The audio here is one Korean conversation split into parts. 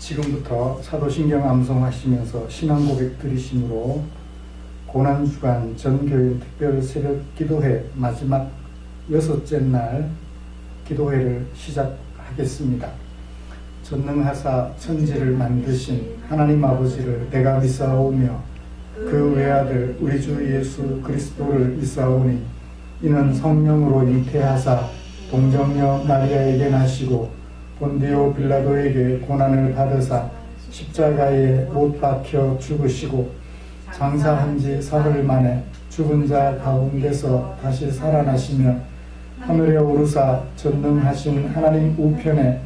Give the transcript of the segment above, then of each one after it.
지금부터 사도신경 암송하시면서 신앙 고백 드리심으로 고난주간 전교인 특별 새벽 기도회 마지막 6째 날 기도회를 시작하겠습니다. 전능하사 천지를 만드신 하나님 아버지를 내가 믿사오며 그 외아들 우리 주 예수 그리스도를 믿사오니 이는 성령으로 잉태하사 동정녀 마리아에게 나시고 본디오 빌라도에게 고난을 받으사 십자가에 못 박혀 죽으시고 장사한 지 사흘 만에 죽은 자 가운데서 다시 살아나시며 하늘에 오르사 전능하신 하나님 우편에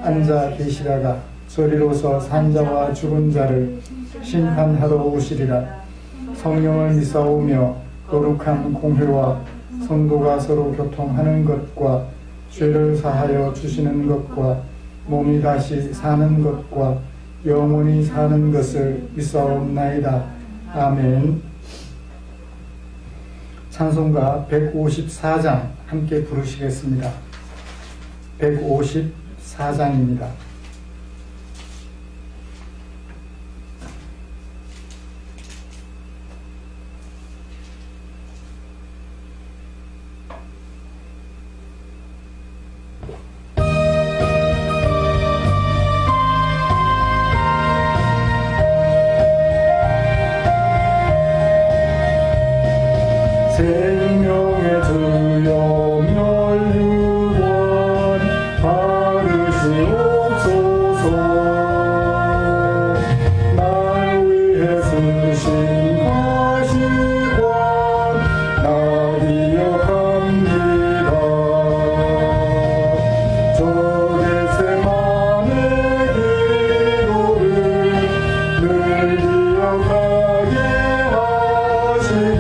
앉아 계시다가 저리로서 산자와 죽은 자를 심판하러 오시리라. 성령을 믿사오며 거룩한 공회와 성도가 서로 교통하는 것과 죄를 사하여 주시는 것과 몸이 다시 사는 것과 영원히 사는 것을 믿사옵나이다. 아멘. 찬송가 154장 함께 부르시겠습니다. 154장입니다. 생명의 주여 멸류관 받으시옵소서. 날 위해 쓰신 가시관 나 기억합니다. 저 겟세마네 기도를 늘 기억하게 하시고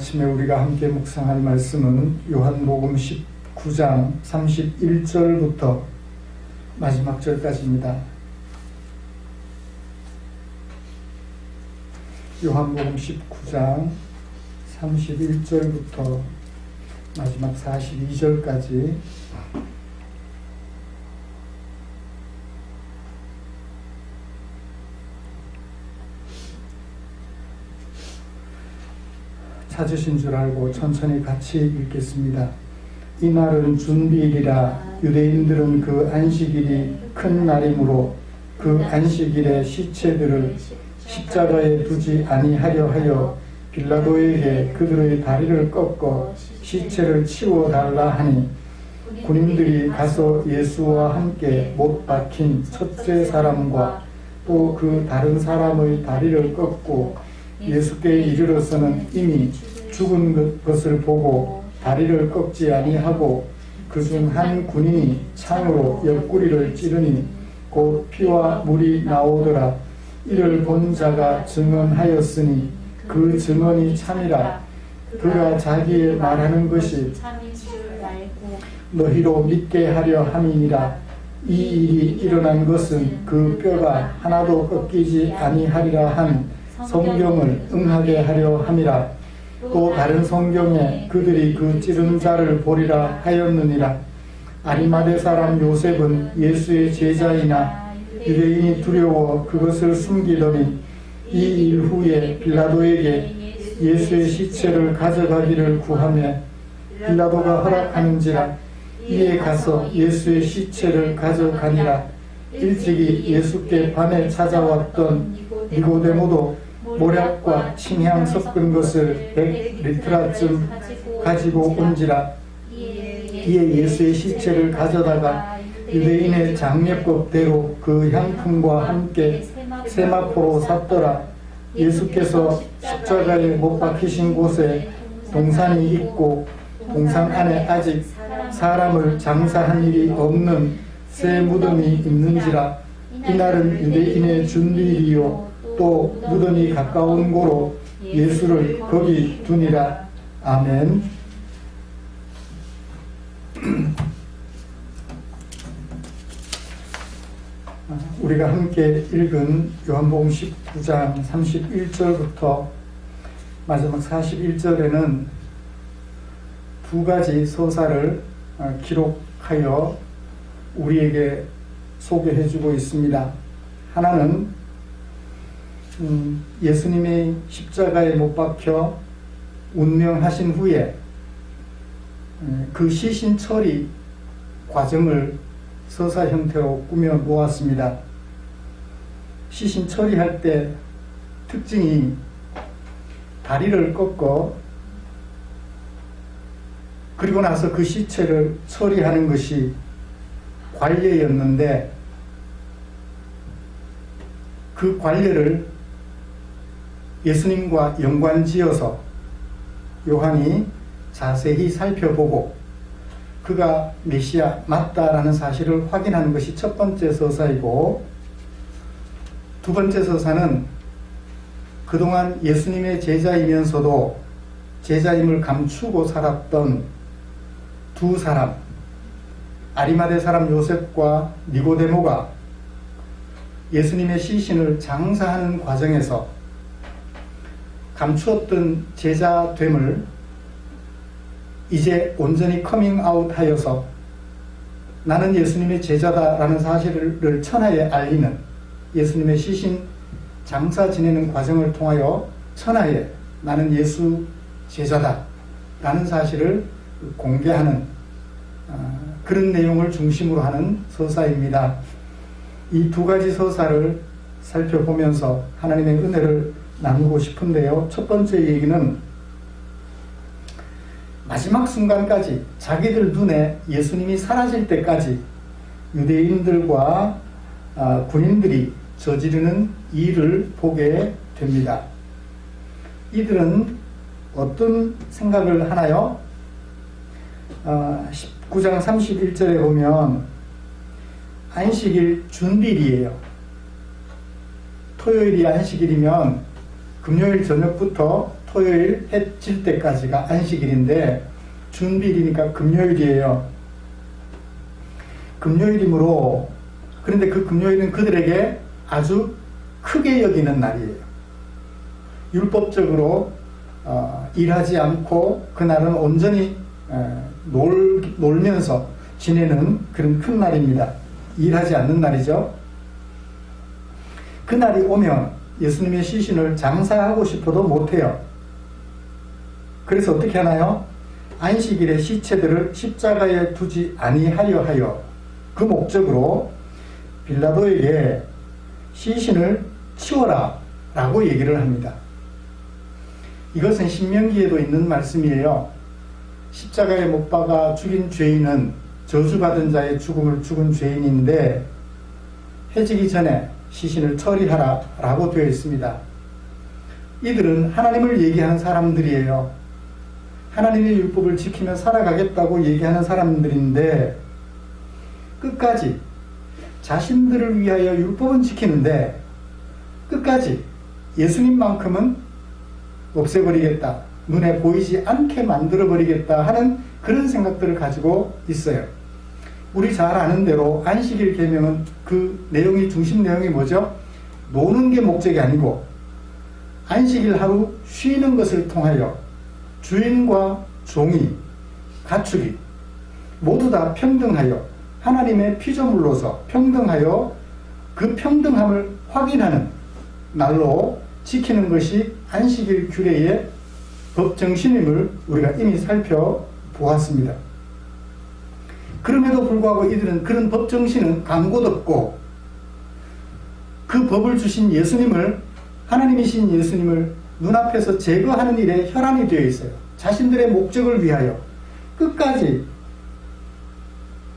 아침에 우리가 함께 묵상할 말씀은 요한복음 19장 31절부터 마지막 절까지입니다. 요한복음 19장 31절부터 마지막 42절까지 찾으신 줄 알고 천천히 같이 읽겠습니다. 이날은 준비일이라. 유대인들은 그 안식일이 큰 날이므로 그 안식일에 시체들을 십자가에 두지 아니하려 하여 빌라도에게 그들의 다리를 꺾어 시체를 치워달라 하니, 군인들이 가서 예수와 함께 못 박힌 첫째 사람과 또 그 다른 사람의 다리를 꺾고 예수께 이르러서는 이미 죽은 것을 보고 다리를 꺾지 아니하고, 그중 한 군인이 창으로 옆구리를 찌르니 곧 피와 물이 나오더라. 이를 본 자가 증언하였으니 그 증언이 참이라. 그가 자기의 말하는 것이 너희로 믿게 하려 함이니라. 이 일이 일어난 것은 그 뼈가 하나도 꺾이지 아니하리라 한 성경을 응하게 하려 함이라. 또 다른 성경에 그들이 그 찌른 자를 보리라 하였느니라. 아리마대 사람 요셉은 예수의 제자이나 유대인이 두려워 그것을 숨기더니 이 일 후에 빌라도에게 예수의 시체를 가져가기를 구하며 빌라도가 허락하는지라. 이에 가서 예수의 시체를 가져가니라. 일찍이 예수께 밤에 찾아왔던 니고데모도 모략과 침향 섞은 것을 100리트라쯤 가지고 온지라. 이에 예수의 시체를 가져다가 유대인의 장례법대로 그 향품과 함께 세마포로 샀더라. 예수께서 십자가에 못 박히신 곳에 동산이 있고 동산 안에 아직 사람을 장사한 일이 없는 새 무덤이 있는지라. 이날은 유대인의 준비일이요 또 무덤이 가까운 고로 예수를 거기 두니라. 아멘. 우리가 함께 읽은 요한복음 19장 31절부터 마지막 41절에는 두 가지 서사를 기록하여 우리에게 소개해주고 있습니다. 하나는 예수님이 십자가에 못 박혀 운명하신 후에 그 시신 처리 과정을 서사 형태로 꾸며 놓았습니다. 시신 처리할 때 특징이 다리를 꺾어 그리고 나서 그 시체를 처리하는 것이 관례였는데, 그 관례를 예수님과 연관지어서 요한이 자세히 살펴보고 그가 메시아 맞다라는 사실을 확인하는 것이 첫 번째 서사이고, 두 번째 서사는 그동안 예수님의 제자이면서도 제자임을 감추고 살았던 두 사람, 아리마대 사람 요셉과 니고데모가 예수님의 시신을 장사하는 과정에서 감추었던 제자됨을 이제 온전히 커밍아웃 하여서 나는 예수님의 제자다라는 사실을 천하에 알리는, 예수님의 시신 장사 지내는 과정을 통하여 천하에 나는 예수 제자다라는 사실을 공개하는 그런 내용을 중심으로 하는 서사입니다. 이 두 가지 서사를 살펴보면서 하나님의 은혜를 나누고 싶은데요. 첫 번째 얘기는 마지막 순간까지 자기들 눈에 예수님이 사라질 때까지 유대인들과 군인들이 저지르는 일을 보게 됩니다. 이들은 어떤 생각을 하나요? 19장 31절에 보면 안식일 준비일이에요. 토요일이 안식일이면 금요일 저녁부터 토요일 해 질 때까지가 안식일인데 준비일이니까 금요일이에요. 금요일이므로, 그런데 그 금요일은 그들에게 아주 크게 여기는 날이에요. 율법적으로 일하지 않고 그날은 온전히 놀면서 지내는 그런 큰 날입니다. 일하지 않는 날이죠. 그날이 오면 예수님의 시신을 장사하고 싶어도 못해요. 그래서 어떻게 하나요? 안식일에 시체들을 십자가에 두지 아니하려 하여 그 목적으로 빌라도에게 시신을 치워라 라고 얘기를 합니다. 이것은 신명기에도 있는 말씀이에요. 십자가에 못 박아 죽인 죄인은 저주받은 자의 죽음을 죽은 죄인인데 해지기 전에 시신을 처리하라 라고 되어 있습니다. 이들은 하나님을 얘기하는 사람들이에요. 하나님의 율법을 지키며 살아가겠다고 얘기하는 사람들인데 끝까지 자신들을 위하여 율법은 지키는데 끝까지 예수님만큼은 없애버리겠다, 눈에 보이지 않게 만들어버리겠다 하는 그런 생각들을 가지고 있어요. 우리 잘 아는 대로 안식일 계명은 그 내용이, 중심 내용이 뭐죠? 노는 게 목적이 아니고 안식일 하루 쉬는 것을 통하여 주인과 종이, 가축이 모두 다 평등하여 하나님의 피조물로서 평등하여 그 평등함을 확인하는 날로 지키는 것이 안식일 규례의 법정신임을 우리가 이미 살펴보았습니다. 그럼에도 불구하고 이들은 그런 법정신은 광고덮고 그 법을 주신 예수님을, 하나님이신 예수님을 눈앞에서 제거하는 일에 혈안이 되어 있어요. 자신들의 목적을 위하여 끝까지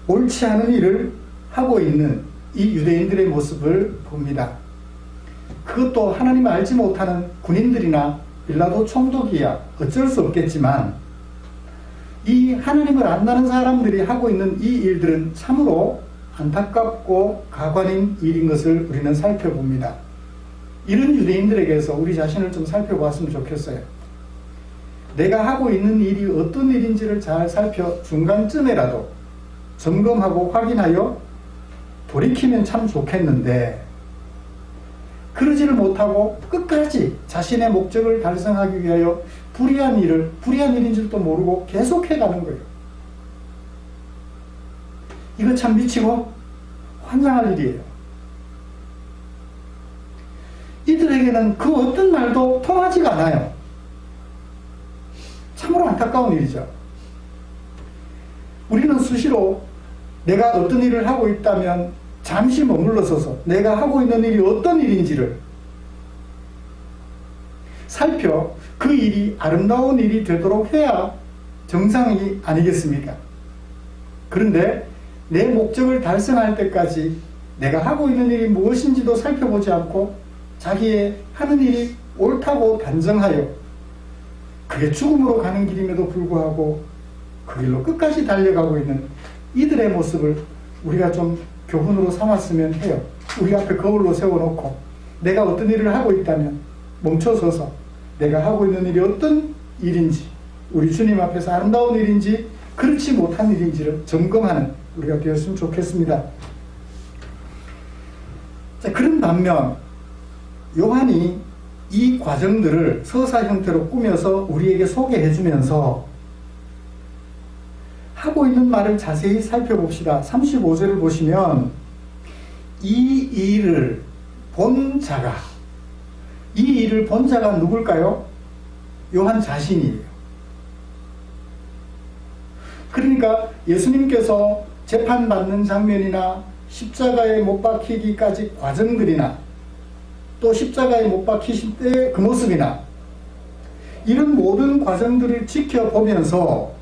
옳지 않은 일을 하고 있는 이 유대인들의 모습을 봅니다. 그것도 하나님을 알지 못하는 군인들이나 빌라도 총독이야 어쩔 수 없겠지만 이 하나님을 안다는 사람들이 하고 있는 이 일들은 참으로 안타깝고 가관인 일인 것을 우리는 살펴봅니다. 이런 유대인들에게서 우리 자신을 좀 살펴보았으면 좋겠어요. 내가 하고 있는 일이 어떤 일인지를 잘 살펴 중간쯤에라도 점검하고 확인하여 돌이키면 참 좋겠는데 그러지를 못하고 끝까지 자신의 목적을 달성하기 위하여 불의한 일을 불의한 일인 줄도 모르고 계속해 가는 거예요. 이거 참 미치고 환장할 일이에요. 이들에게는 그 어떤 말도 통하지가 않아요. 참으로 안타까운 일이죠. 우리는 수시로 내가 어떤 일을 하고 있다면 잠시 머물러 서서 내가 하고 있는 일이 어떤 일인지를 살펴 그 일이 아름다운 일이 되도록 해야 정상이 아니겠습니까? 그런데 내 목적을 달성할 때까지 내가 하고 있는 일이 무엇인지도 살펴보지 않고 자기의 하는 일이 옳다고 단정하여 그게 죽음으로 가는 길임에도 불구하고 그 길로 끝까지 달려가고 있는 이들의 모습을 우리가 좀 교훈으로 삼았으면 해요. 우리 앞에 거울로 세워놓고 내가 어떤 일을 하고 있다면 멈춰서서 내가 하고 있는 일이 어떤 일인지, 우리 주님 앞에서 아름다운 일인지 그렇지 못한 일인지를 점검하는 우리가 되었으면 좋겠습니다. 자, 그런 반면 요한이 이 과정들을 서사 형태로 꾸며서 우리에게 소개해 주면서 하고 있는 말을 자세히 살펴봅시다. 35절을 보시면 이 일을 본 자가, 이 일을 본 자가 누굴까요? 요한 자신이에요. 그러니까 예수님께서 재판받는 장면이나 십자가에 못 박히기까지 과정들이나 또 십자가에 못 박히실 때 그 모습이나 이런 모든 과정들을 지켜보면서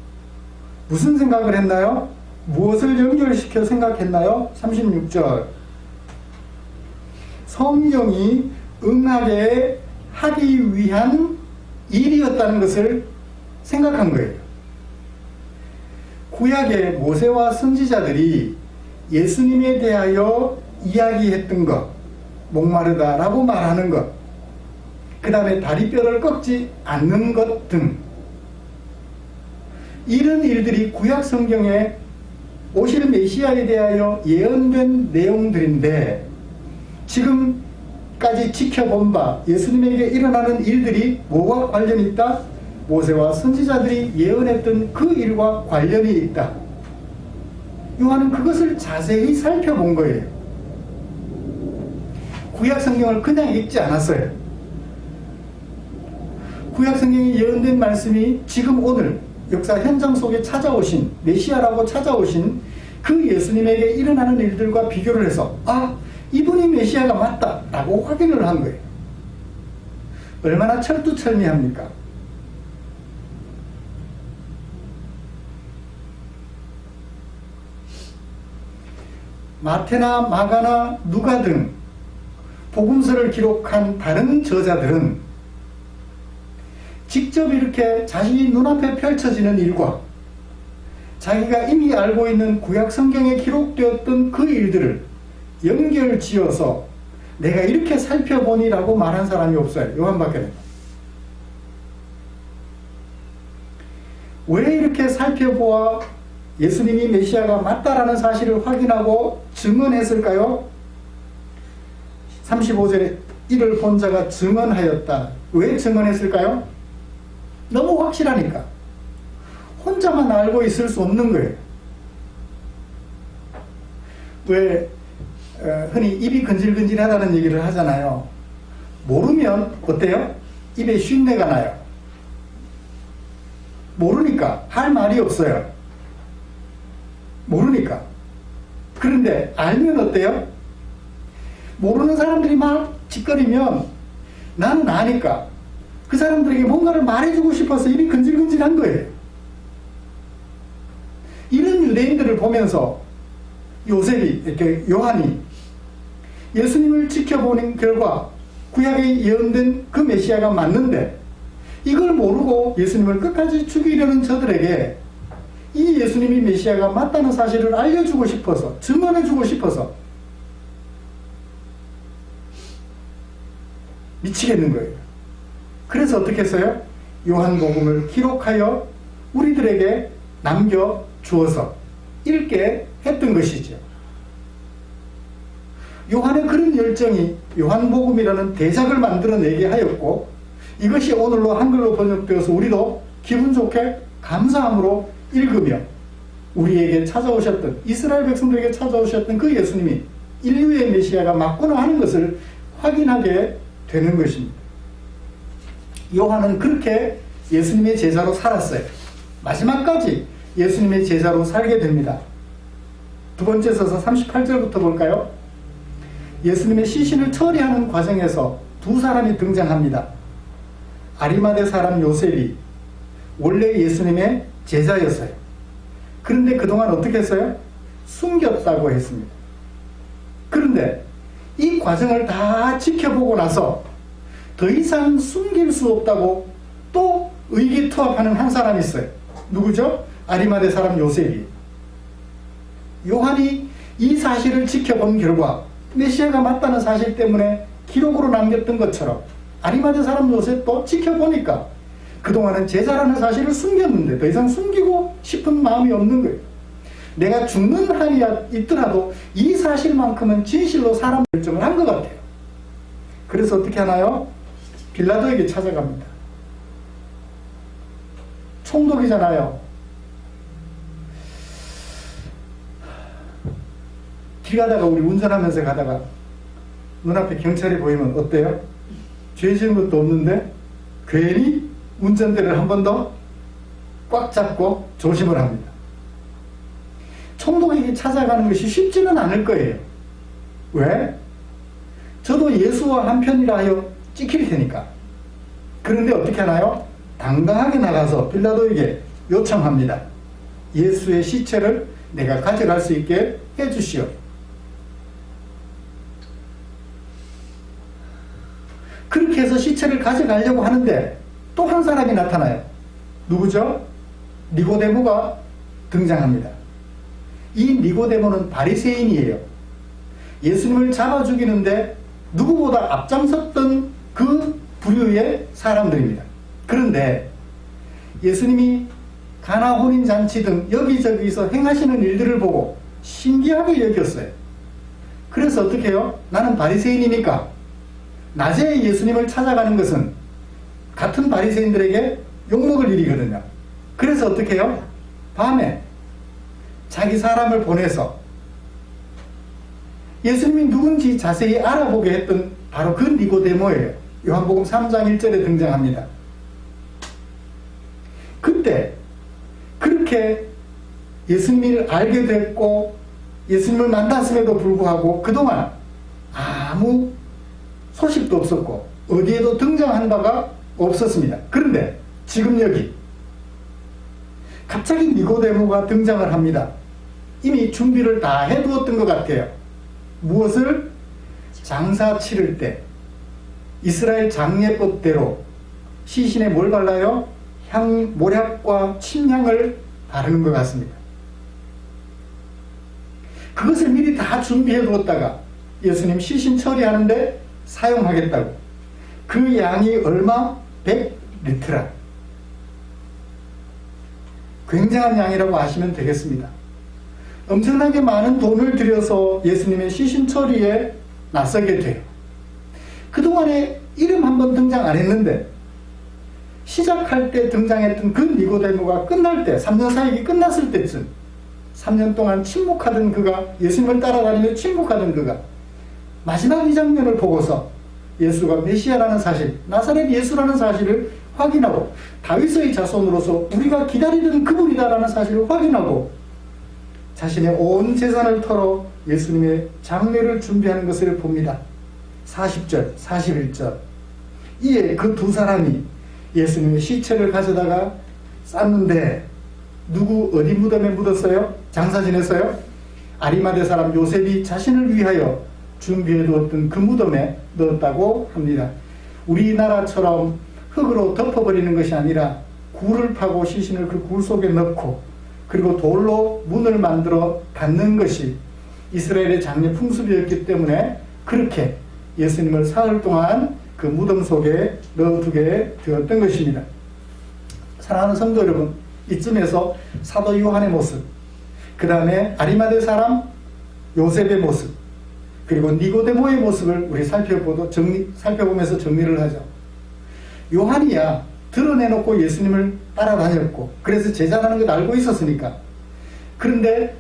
무슨 생각을 했나요? 무엇을 연결시켜 생각했나요? 36절 성경이 응하게 하기 위한 일이었다는 것을 생각한 거예요. 구약의 모세와 선지자들이 예수님에 대하여 이야기했던 것, 목마르다라고 말하는 것, 그 다음에 다리뼈를 꺾지 않는 것 등 이런 일들이 구약 성경에 오실 메시아에 대하여 예언된 내용들인데 지금까지 지켜본 바 예수님에게 일어나는 일들이 뭐와 관련이 있다? 모세와 선지자들이 예언했던 그 일과 관련이 있다. 요한은 그것을 자세히 살펴본 거예요. 구약 성경을 그냥 읽지 않았어요. 구약 성경에 예언된 말씀이 지금 오늘 역사 현장 속에 찾아오신 메시아라고 찾아오신 그 예수님에게 일어나는 일들과 비교를 해서 이분이 메시아가 맞다 라고 확인을 한 거예요. 얼마나 철두철미합니까? 마태나 마가나 누가 등 복음서를 기록한 다른 저자들은 직접 이렇게 자신이 눈앞에 펼쳐지는 일과 자기가 이미 알고 있는 구약 성경에 기록되었던 그 일들을 연결지어서 내가 이렇게 살펴보니라고 말한 사람이 없어요. 요한밖에 없어요. 왜 이렇게 살펴보아 예수님이 메시아가 맞다라는 사실을 확인하고 증언했을까요? 35절에 이를 본 자가 증언하였다. 왜 증언했을까요? 너무 확실하니까. 혼자만 알고 있을 수 없는 거예요. 왜 흔히 입이 근질근질하다는 얘기를 하잖아요. 모르면 어때요? 입에 쉰내가 나요. 모르니까 할 말이 없어요. 모르니까. 그런데 알면 어때요? 모르는 사람들이 막 짓거리면 나는 아니까 그 사람들에게 뭔가를 말해주고 싶어서 입이 근질근질한 거예요. 이런 유대인들을 보면서 요셉이, 이렇게 요한이 예수님을 지켜보는 결과 구약에 예언된 그 메시아가 맞는데 이걸 모르고 예수님을 끝까지 죽이려는 저들에게 이 예수님이 메시아가 맞다는 사실을 알려주고 싶어서, 증언해주고 싶어서 미치겠는 거예요. 그래서 어떻게 했어요? 요한복음을 기록하여 우리들에게 남겨주어서 읽게 했던 것이죠. 요한의 그런 열정이 요한복음이라는 대작을 만들어내게 하였고 이것이 오늘로 한글로 번역되어서 우리도 기분 좋게 감사함으로 읽으며 우리에게 찾아오셨던, 이스라엘 백성들에게 찾아오셨던 그 예수님이 인류의 메시아가 맞구나 하는 것을 확인하게 되는 것입니다. 요한은 그렇게 예수님의 제자로 살았어요. 마지막까지 예수님의 제자로 살게 됩니다. 두 번째 서서 38절부터 볼까요? 예수님의 시신을 처리하는 과정에서 두 사람이 등장합니다. 아리마대 사람 요셉이 원래 예수님의 제자였어요. 그런데 그동안 어떻게 했어요? 숨겼다고 했습니다. 그런데 이 과정을 다 지켜보고 나서 더 이상 숨길 수 없다고 또 의기투합하는 한 사람이 있어요. 누구죠? 아리마대 사람 요셉이. 요한이 이 사실을 지켜본 결과 메시아가 맞다는 사실 때문에 기록으로 남겼던 것처럼 아리마대 사람 요셉도 지켜보니까 그동안은 제자라는 사실을 숨겼는데 더 이상 숨기고 싶은 마음이 없는 거예요. 내가 죽는 한이 있더라도 이 사실만큼은 진실로 사람 결정을 한 것 같아요. 그래서 어떻게 하나요? 빌라도에게 찾아갑니다. 총독이잖아요. 길 가다가 우리 운전하면서 가다가 눈앞에 경찰이 보이면 어때요? 죄 지은 것도 없는데 괜히 운전대를 한 번 더 꽉 잡고 조심을 합니다. 총독에게 찾아가는 것이 쉽지는 않을 거예요. 왜? 저도 예수와 한편이라 하여 찍힐 테니까. 그런데 어떻게 하나요? 당당하게 나가서 빌라도에게 요청합니다. 예수의 시체를 내가 가져갈 수 있게 해주시오. 그렇게 해서 시체를 가져가려고 하는데 또 한 사람이 나타나요. 누구죠? 니고데모가 등장합니다. 이 니고데모는 바리새인이에요. 예수님을 잡아 죽이는데 누구보다 앞장섰던 그 부류의 사람들입니다. 그런데 예수님이 가나 혼인잔치 등 여기저기서 행하시는 일들을 보고 신기하게 여겼어요. 그래서 어떻게 해요? 나는 바리새인이니까 낮에 예수님을 찾아가는 것은 같은 바리새인들에게 욕먹을 일이거든요. 그래서 어떻게 해요? 밤에 자기 사람을 보내서 예수님이 누군지 자세히 알아보게 했던 바로 그 니고데모예요. 요한복음 3장 1절에 등장합니다. 그때 그렇게 예수님을 알게 됐고 예수님을 만났음에도 불구하고 그동안 아무 소식도 없었고 어디에도 등장한 바가 없었습니다. 그런데 지금 여기 갑자기 니고데모가 등장을 합니다. 이미 준비를 다 해두었던 것 같아요. 무엇을? 장사 치를 때 이스라엘 장례법대로 시신에 뭘 발라요? 모략과 침향을 바르는 것 같습니다. 그것을 미리 다 준비해 두었다가 예수님 시신 처리하는데 사용하겠다고. 그 양이 얼마? 100리트라. 굉장한 양이라고 아시면 되겠습니다. 엄청나게 많은 돈을 들여서 예수님의 시신 처리에 나서게 돼요. 그동안에 이름 한번 등장 안 했는데 시작할 때 등장했던 그 니고데모가 끝날 때 3년 사역이 끝났을 때쯤 3년 동안 침묵하던 그가 예수님을 따라다니며 침묵하던 그가 마지막 이 장면을 보고서 예수가 메시아라는 사실, 나사렛 예수라는 사실을 확인하고 다윗의 자손으로서 우리가 기다리던 그분이다라는 사실을 확인하고 자신의 온 재산을 털어 예수님의 장례를 준비하는 것을 봅니다. 40절, 41절. 이에 그 두 사람이 예수님의 시체를 가져다가 쌌는데 누구 어디 무덤에 묻었어요? 장사 지냈어요? 아리마대 사람 요셉이 자신을 위하여 준비해 두었던 그 무덤에 넣었다고 합니다. 우리나라처럼 흙으로 덮어버리는 것이 아니라 굴을 파고 시신을 그 굴 속에 넣고 그리고 돌로 문을 만들어 닫는 것이 이스라엘의 장례 풍습이었기 때문에 그렇게 예수님을 사흘 동안 그 무덤 속에 넣어두게 되었던 것입니다. 사랑하는 성도 여러분, 이쯤에서 사도 요한의 모습, 그 다음에 아리마대 사람 요셉의 모습, 그리고 니고데모의 모습을 우리 살펴보면서 정리를 하죠. 요한이야 드러내놓고 예수님을 따라다녔고 그래서 제자라는 걸 알고 있었으니까. 그런데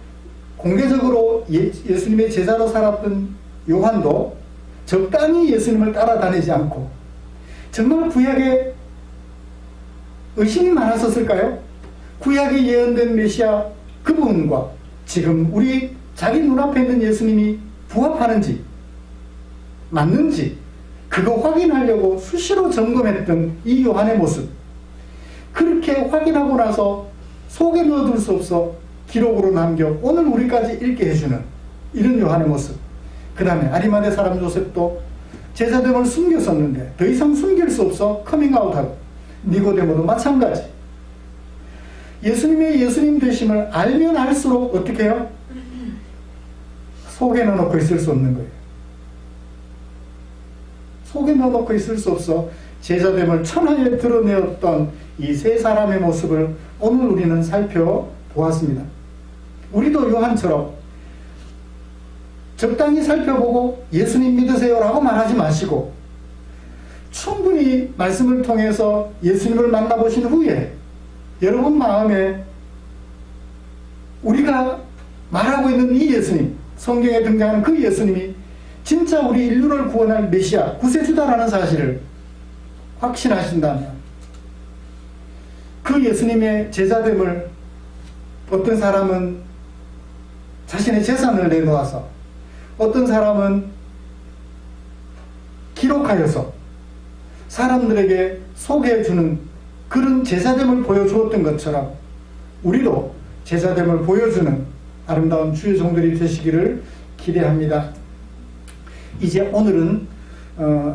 공개적으로 예수님의 제자로 살았던 요한도 적당히 예수님을 따라다니지 않고 정말 구약에 의심이 많았었을까요? 구약에 예언된 메시아 그분과 지금 우리 자기 눈앞에 있는 예수님이 부합하는지 맞는지 그거 확인하려고 수시로 점검했던 이 요한의 모습, 그렇게 확인하고 나서 속에 넣어둘 수 없어 기록으로 남겨 오늘 우리까지 읽게 해주는 이런 요한의 모습. 그 다음에 아리마대 사람 요셉도 제자됨을 숨겼었는데 더 이상 숨길 수 없어 커밍아웃하고, 니고데모도 마찬가지. 예수님의 예수님 되심을 알면 알수록 어떻게 해요? 속에 넣어놓고 있을 수 없는 거예요. 속에 넣어놓고 있을 수 없어 제자됨을 천하에 드러내었던 이 세 사람의 모습을 오늘 우리는 살펴보았습니다. 우리도 요한처럼 적당히 살펴보고 예수님 믿으세요 라고 말하지 마시고 충분히 말씀을 통해서 예수님을 만나보신 후에 여러분 마음에 우리가 말하고 있는 이 예수님, 성경에 등장하는 그 예수님이 진짜 우리 인류를 구원할 메시아, 구세주다라는 사실을 확신하신다면 그 예수님의 제자됨을 어떤 사람은 자신의 재산을 내놓아서, 어떤 사람은 기록하여서 사람들에게 소개해주는 그런 제자됨을 보여주었던 것처럼 우리도 제자됨을 보여주는 아름다운 주의 종들이 되시기를 기대합니다. 이제 오늘은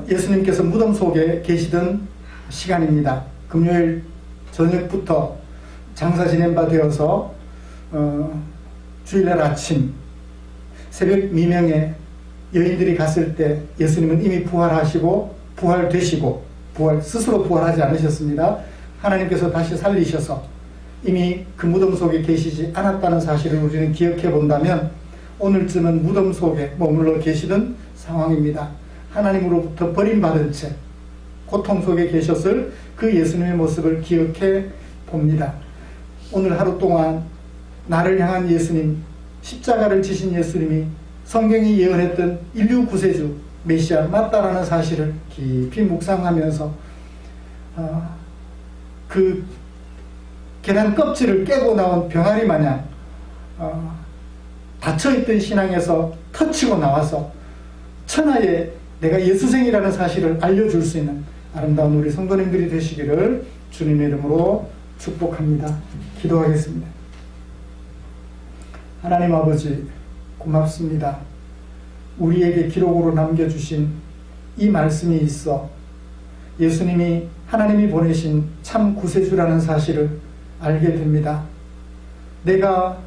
예수님께서 무덤 속에 계시던 시간입니다. 금요일 저녁부터 장사 지낸 바 되어서 주일날 아침 새벽 미명에 여인들이 갔을 때 예수님은 이미 부활하시고 부활되시고 스스로 부활하지 않으셨습니다. 하나님께서 다시 살리셔서 이미 그 무덤 속에 계시지 않았다는 사실을 우리는 기억해 본다면 오늘쯤은 무덤 속에 머물러 계시던 상황입니다. 하나님으로부터 버림받은 채 고통 속에 계셨을 그 예수님의 모습을 기억해 봅니다. 오늘 하루 동안 나를 향한 예수님, 십자가를 지신 예수님이 성경이 예언했던 인류 구세주 메시아 맞다라는 사실을 깊이 묵상하면서 그 계란 껍질을 깨고 나온 병아리 마냥 닫혀있던 신앙에서 터치고 나와서 천하에 내가 예수생이라는 사실을 알려줄 수 있는 아름다운 우리 성도님들이 되시기를 주님의 이름으로 축복합니다. 기도하겠습니다. 하나님 아버지 고맙습니다. 우리에게 기록으로 남겨주신 이 말씀이 있어 예수님이 하나님이 보내신 참 구세주라는 사실을 알게 됩니다. 내가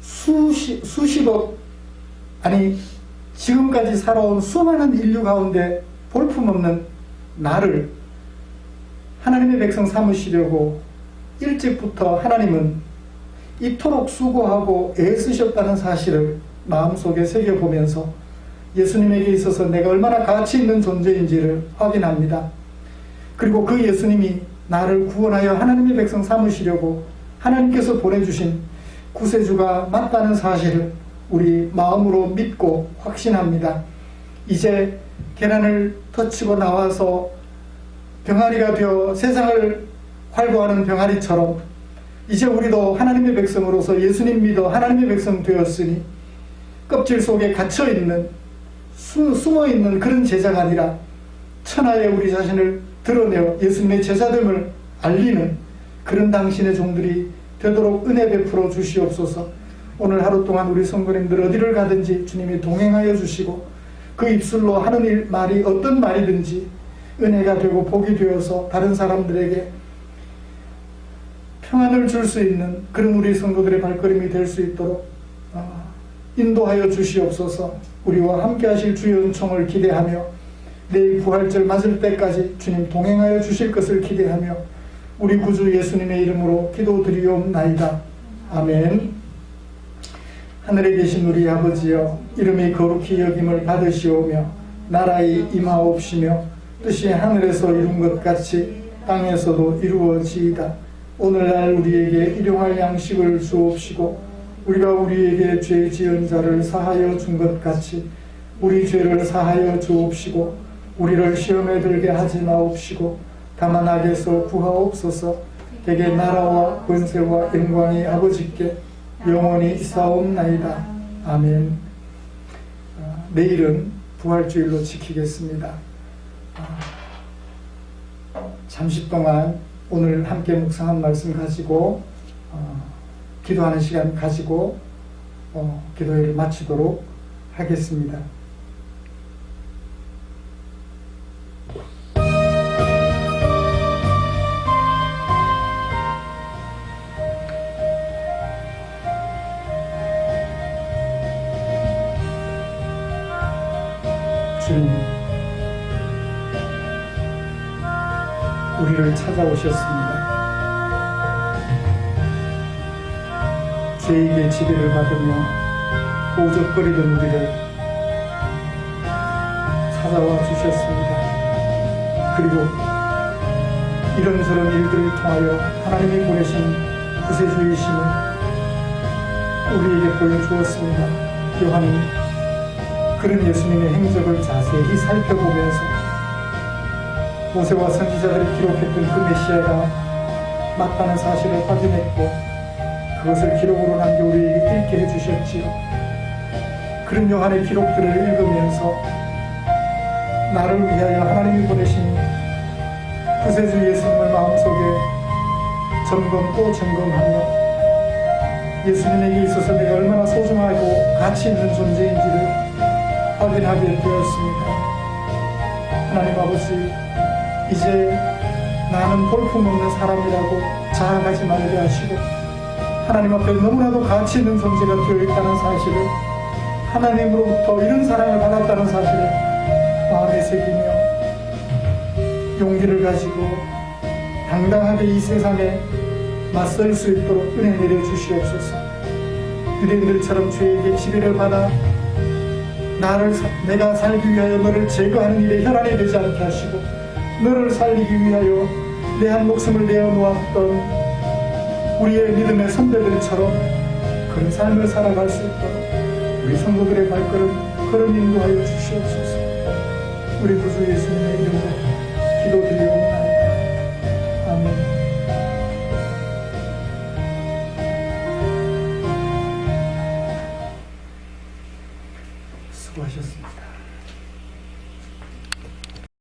수십억 아니 지금까지 살아온 수많은 인류 가운데 볼품없는 나를 하나님의 백성 삼으시려고 일찍부터 하나님은 이토록 수고하고 애쓰셨다는 사실을 마음속에 새겨보면서 예수님에게 있어서 내가 얼마나 가치 있는 존재인지를 확인합니다. 그리고 그 예수님이 나를 구원하여 하나님의 백성 삼으시려고 하나님께서 보내주신 구세주가 맞다는 사실을 우리 마음으로 믿고 확신합니다. 이제 계란을 터치고 나와서 병아리가 되어 세상을 활보하는 병아리처럼 이제 우리도 하나님의 백성으로서 예수님 믿어 하나님의 백성 되었으니 껍질 속에 갇혀있는 숨어있는 그런 제자가 아니라 천하에 우리 자신을 드러내어 예수님의 제자됨을 알리는 그런 당신의 종들이 되도록 은혜 베풀어 주시옵소서. 오늘 하루 동안 우리 성도님들 어디를 가든지 주님이 동행하여 주시고 그 입술로 하는 말이 어떤 말이든지 은혜가 되고 복이 되어서 다른 사람들에게 평안을 줄 수 있는 그런 우리 성도들의 발걸음이 될 수 있도록 인도하여 주시옵소서. 우리와 함께 하실 주의 은총을 기대하며 내일 부활절 맞을 때까지 주님 동행하여 주실 것을 기대하며 우리 구주 예수님의 이름으로 기도드리옵나이다. 아멘. 하늘에 계신 우리 아버지여, 이름이 거룩히 여김을 받으시오며 나라의 임하옵시며 뜻이 하늘에서 이룬 것 같이 땅에서도 이루어지이다. 오늘날 우리에게 일용할 양식을 주옵시고 우리가 우리에게 죄 지은 자를 사하여 준 것 같이 우리 죄를 사하여 주옵시고 우리를 시험에 들게 하지 마옵시고 다만 악에서 구하옵소서. 대개 나라와 권세와 영광이 아버지께 영원히 있사옵나이다. 아멘. 내일은 부활주일로 지키겠습니다. 잠시 동안 오늘 함께 묵상한 말씀 가지고 기도하는 시간 가지고 기도회를 마치도록 하겠습니다. 주님, 우리를 찾아오셨습니다. 죄에게 지배를 받으며 오적거리던 우리를 찾아와 주셨습니다. 그리고 이런저런 일들을 통하여 하나님이 보내신 구세주이심을 우리에게 보여주었습니다. 요한은 그런 예수님의 행적을 자세히 살펴보면서 모세와 선지자들이 기록했던 그 메시아가 맞다는 사실을 확인했고 그것을 기록으로 남겨 우리에게 읽게 해주셨지요. 그런 요한의 기록들을 읽으면서 나를 위하여 하나님이 보내신 구세주 예수님을 마음속에 점검 또 점검하며 예수님에게 있어서 내가 얼마나 소중하고 가치 있는 존재인지를 확인하게 되었습니다. 하나님 아버지, 이제 나는 볼품없는 사람이라고 자학하지 말게 하시고 하나님 앞에 너무나도 가치 있는 존재가 되어 있다는 사실을, 하나님으로부터 이런 사랑을 받았다는 사실을 마음에 새기며 용기를 가지고 당당하게 이 세상에 맞설 수 있도록 은혜 내려 주시옵소서. 유대인들처럼 죄에게 지배를 받아 내가 살기 위하여 너를 제거하는 일에 혈안이 되지 않게 하시고 너를 살리기 위하여 내 한 목숨을 내어 놓았던 우리의 믿음의 선배들처럼 그런 삶을 살아갈 수 있도록 우리 성도들의 발걸음 걸음 인도하여 주시옵소서. 우리 구주 예수님의 이름으로 기도드리옵나이다. 아멘. 수고하셨습니다.